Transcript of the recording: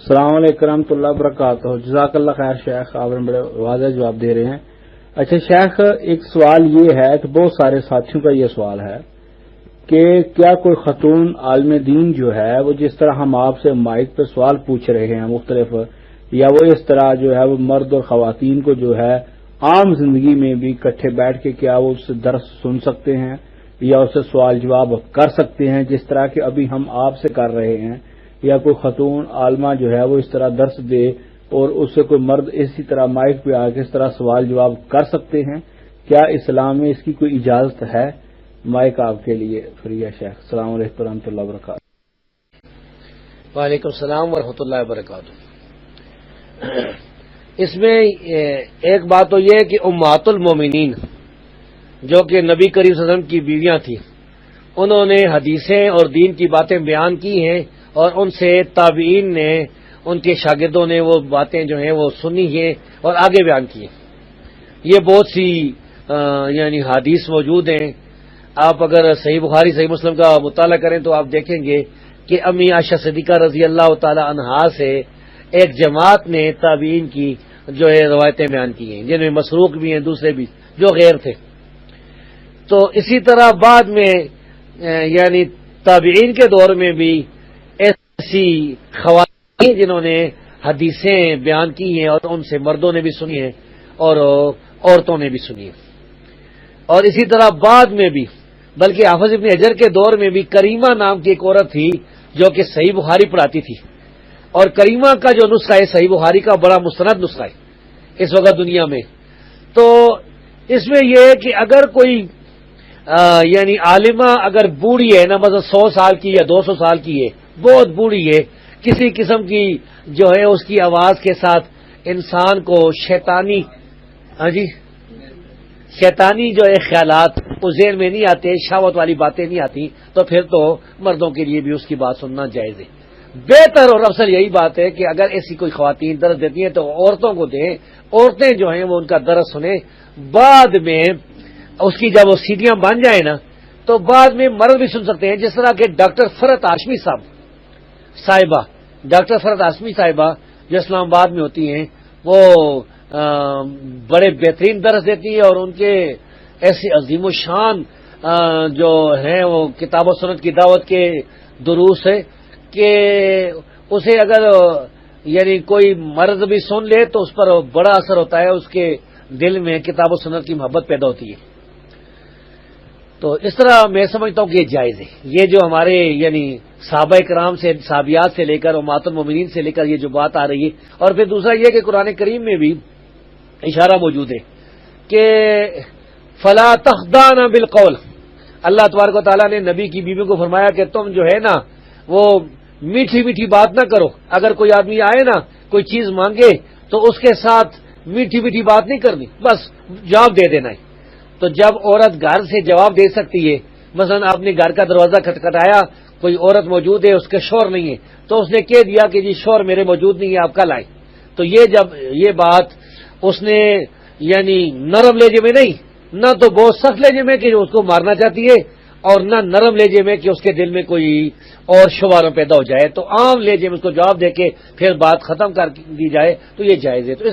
السلام علیکم ورحمۃ اللہ وبرکاتہ. جزاک اللہ خیر شیخ، آپ نے بڑے واضح جواب دے رہے ہیں. اچھا شیخ، ایک سوال یہ ہے کہ بہت سارے ساتھیوں کا یہ سوال ہے کہ کیا کوئی خاتون عالم دین جو ہے وہ جس طرح ہم آپ سے مائک پہ سوال پوچھ رہے ہیں مختلف، یا وہ اس طرح جو ہے وہ مرد اور خواتین کو جو ہے عام زندگی میں بھی اکٹھے بیٹھ کے کیا وہ اس سے درس سن سکتے ہیں یا اس سے سوال جواب کر سکتے ہیں جس طرح کہ ابھی ہم آپ سے کر رہے ہیں، یا کوئی خاتون عالمہ جو ہے وہ اس طرح درس دے اور اس سے کوئی مرد اسی طرح مائک پہ آ کے اس طرح سوال جواب کر سکتے ہیں؟ کیا اسلام میں اس کی کوئی اجازت ہے؟ مائک آپ کے لیے فری ہے شیخ. السلام علیکم ورحمۃ اللہ وبرکاتہ. وعلیکم السلام ورحمۃ اللہ وبرکاتہ. اس میں ایک بات تو یہ ہے کہ امہات المومنین جو کہ نبی کریم صلی اللہ علیہ وسلم کی بیویاں تھیں، انہوں نے حدیثیں اور دین کی باتیں بیان کی ہیں اور ان سے تابعین نے، ان کے شاگردوں نے وہ باتیں جو ہیں وہ سنی ہیں اور آگے بیان کی ہیں. یہ بہت سی یعنی حدیث موجود ہیں. آپ اگر صحیح بخاری صحیح مسلم کا مطالعہ کریں تو آپ دیکھیں گے کہ امی عائشہ صدیقہ رضی اللہ تعالی عنہا سے ایک جماعت نے تابعین کی جو ہے روایتیں بیان کی ہیں، جن میں مسروق بھی ہیں، دوسرے بھی جو غیر تھے. تو اسی طرح بعد میں یعنی تابعین کے دور میں بھی ایسی خواتین جنہوں نے حدیثیں بیان کی ہیں اور ان سے مردوں نے بھی سنی ہیں اور عورتوں نے بھی سنی ہیں. اور اسی طرح بعد میں بھی، بلکہ حافظ ابن حجر کے دور میں بھی کریمہ نام کی ایک عورت تھی جو کہ صحیح بخاری پڑھاتی تھی، اور کریمہ کا جو نسخہ ہے صحیح بخاری کا بڑا مستند نسخہ ہے اس وقت دنیا میں. تو اس میں یہ ہے کہ اگر کوئی یعنی عالمہ اگر بوڑھی ہے نا، مثلا 100 سال کی یا 200 سال کی ہے، بہت بوڑھی ہے، کسی قسم کی جو ہے اس کی آواز کے ساتھ انسان کو شیطانی جو ہے خیالات اس ذہن میں نہیں آتے، شہوت والی باتیں نہیں آتی، تو پھر تو مردوں کے لیے بھی اس کی بات سننا جائز ہے. بہتر اور افضل یہی بات ہے کہ اگر ایسی کوئی خواتین درس دیتی ہیں تو عورتوں کو دیں، عورتیں جو ہیں وہ ان کا درس سنیں. بعد میں اس کی جب وہ سیڑھیاں بن جائیں نا تو بعد میں مرد بھی سن سکتے ہیں. جس طرح کہ ڈاکٹر فرحت ہاشمی صاحبہ ڈاکٹر فرحت ہاشمی صاحبہ جو اسلام آباد میں ہوتی ہیں، وہ بڑے بہترین درس دیتی ہیں اور ان کے ایسی عظیم الشان جو ہیں وہ کتاب و سنت کی دعوت کے دروس ہے کہ اسے اگر یعنی کوئی مرد بھی سن لے تو اس پر بڑا اثر ہوتا ہے، اس کے دل میں کتاب و سنت کی محبت پیدا ہوتی ہے. تو اس طرح میں سمجھتا ہوں کہ یہ جائز ہے. یہ جو ہمارے یعنی صحابہ کرام سے، صحابیات سے لے کر امہات المومنین سے لے کر یہ جو بات آ رہی ہے. اور پھر دوسرا یہ کہ قرآن کریم میں بھی اشارہ موجود ہے کہ فلا تخضعن بالقول. اللہ تبارک و تعالیٰ نے نبی کی بیوی کو فرمایا کہ تم جو ہے نا وہ میٹھی میٹھی بات نہ کرو. اگر کوئی آدمی آئے نا کوئی چیز مانگے تو اس کے ساتھ میٹھی میٹھی بات نہیں کرنی، بس جواب دے دینا ہے. تو جب عورت گھر سے جواب دے سکتی ہے، مثلا آپ نے گھر کا دروازہ کھٹکھٹایا، کوئی عورت موجود ہے، اس کے شوہر نہیں ہے، تو اس نے کہہ دیا کہ جی شوہر میرے موجود نہیں ہے، آپ کل آئیں. تو یہ جب یہ بات اس نے یعنی نرم لہجے میں نہیں، نہ تو بہت سخت لہجے میں کہ اس کو مارنا چاہتی ہے، اور نہ نرم لہجے میں کہ اس کے دل میں کوئی اور شبہ پیدا ہو جائے، تو عام لہجے میں اس کو جواب دے کے پھر بات ختم کر دی جائے تو یہ جائز ہے. تو